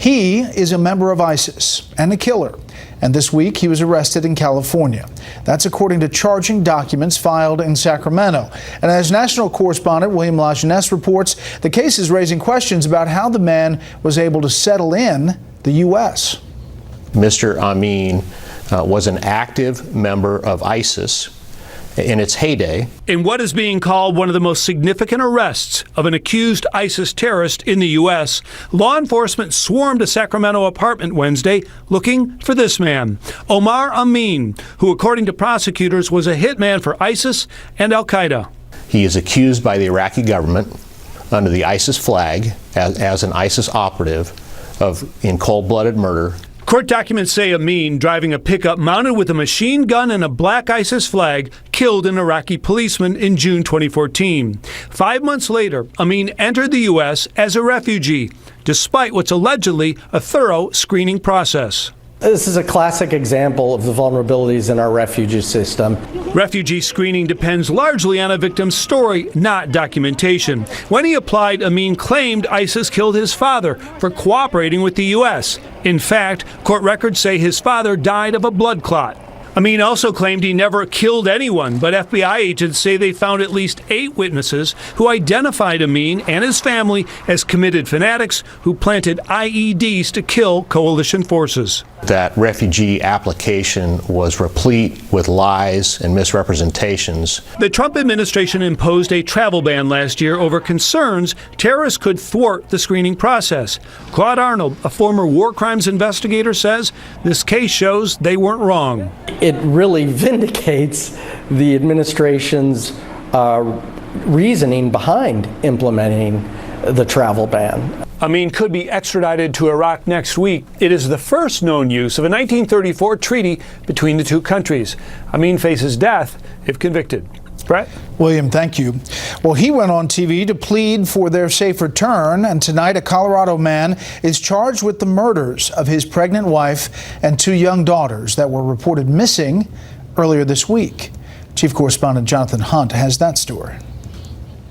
He is a member of ISIS and a killer, and this week he was arrested in California. That's according to charging documents filed in Sacramento. And as national correspondent William Lajeunesse reports, the case is raising questions about how the man was able to settle in the U.S. Mr. Amin was an active member of ISIS in its heyday. In what is being called one of the most significant arrests of an accused ISIS terrorist in the U.S., law enforcement swarmed a Sacramento apartment Wednesday looking for this man, Omar Amin, who, according to prosecutors, was a hitman for ISIS and al-Qaeda. He is accused by the Iraqi government under the ISIS flag as an ISIS operative in cold-blooded murder. Court documents say Amin, driving a pickup mounted with a machine gun and a black ISIS flag, killed an Iraqi policeman in June 2014. 5 months later, Amin entered the U.S. as a refugee, despite what's allegedly a thorough screening process. This is a classic example of the vulnerabilities in our refugee system. Refugee screening depends largely on a victim's story, not documentation. When he applied, Amin claimed ISIS killed his father for cooperating with the U.S. In fact, court records say his father died of a blood clot. Amin also claimed he never killed anyone, but FBI agents say they found at least 8 witnesses who identified Amin and his family as committed fanatics who planted IEDs to kill coalition forces. That refugee application was replete with lies and misrepresentations. The Trump administration imposed a travel ban last year over concerns terrorists could thwart the screening process. Claude Arnold, a former war crimes investigator, says this case shows they weren't wrong. It really vindicates the administration's reasoning behind implementing the travel ban. Amin could be extradited to Iraq next week. It is the first known use of a 1934 treaty between the two countries. Amin faces death if convicted. Brett? William, thank you. Well, he went on TV to plead for their safe return, and tonight a Colorado man is charged with the murders of his pregnant wife and 2 young daughters that were reported missing earlier this week. Chief Correspondent Jonathan Hunt has that story.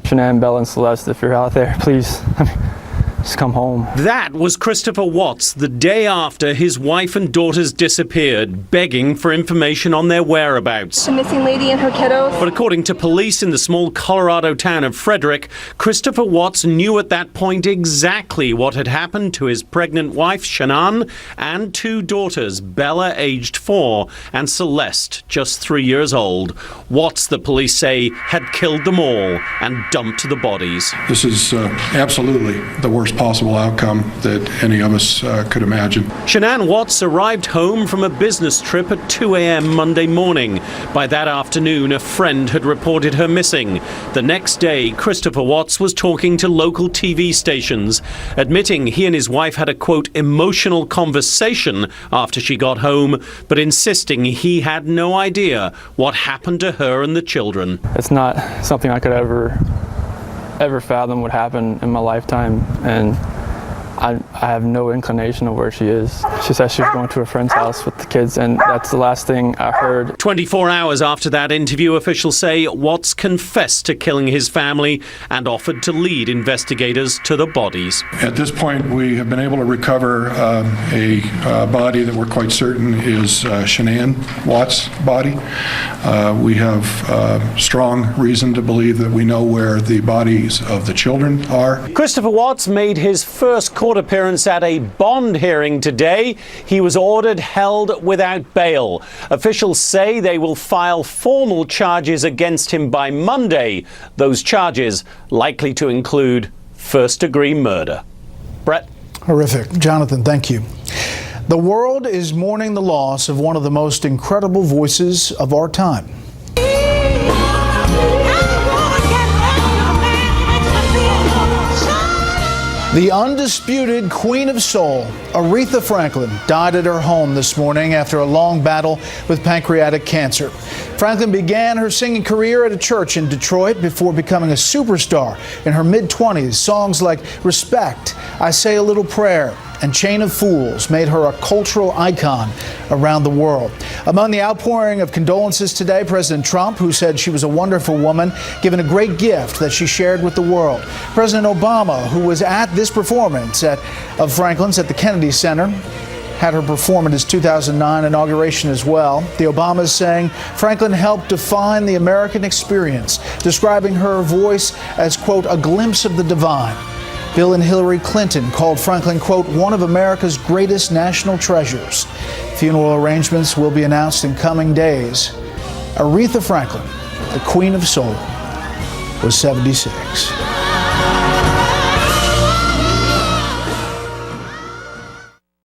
Shanann, Bella, and Celeste, if you're out there, please, just come home. That was Christopher Watts the day after his wife and daughters disappeared, begging for information on their whereabouts. The missing lady and her kiddos. But according to police in the small Colorado town of Frederick, Christopher Watts knew at that point exactly what had happened to his pregnant wife, Shanann, and 2 daughters, Bella, aged 4, and Celeste, just 3 years old. Watts, the police say, had killed them all and dumped the bodies. This is absolutely the worst possible outcome that any of us could imagine. Shanann Watts arrived home from a business trip at 2 a.m. Monday morning. By that afternoon, a friend had reported her missing. The next day, Christopher Watts was talking to local TV stations, admitting he and his wife had a, quote, emotional conversation after she got home, but insisting he had no idea what happened to her and the children. It's not something I could ever fathom would happen in my lifetime, and I have no inclination of where she is. She said she was going to a friend's house with the kids, and that's the last thing I heard. 24 hours after that interview, officials say Watts confessed to killing his family and offered to lead investigators to the bodies. At this point, we have been able to recover a body that we're quite certain is Shanann Watts' body. We have strong reason to believe that we know where the bodies of the children are. Christopher Watts made his first court appearance at a bond hearing today. He was ordered held without bail. Officials say they will file formal charges against him by Monday. Those charges likely to include first-degree murder. Brett? Horrific. Jonathan, thank you. The world is mourning the loss of one of the most incredible voices of our time. The undisputed Queen of Soul, Aretha Franklin, died at her home this morning after a long battle with pancreatic cancer. Franklin began her singing career at a church in Detroit before becoming a superstar in her mid-20s. Songs like Respect, I Say a Little Prayer, and Chain of Fools made her a cultural icon around the world. Among the outpouring of condolences today, President Trump, who said she was a wonderful woman, given a great gift that she shared with the world. President Obama, who was at this performance of Franklin's at the Kennedy Center, had her perform at his 2009 inauguration as well. The Obamas saying Franklin helped define the American experience, describing her voice as, quote, a glimpse of the divine. Bill and Hillary Clinton called Franklin, quote, one of America's greatest national treasures. Funeral arrangements will be announced in coming days. Aretha Franklin, the Queen of Soul, was 76.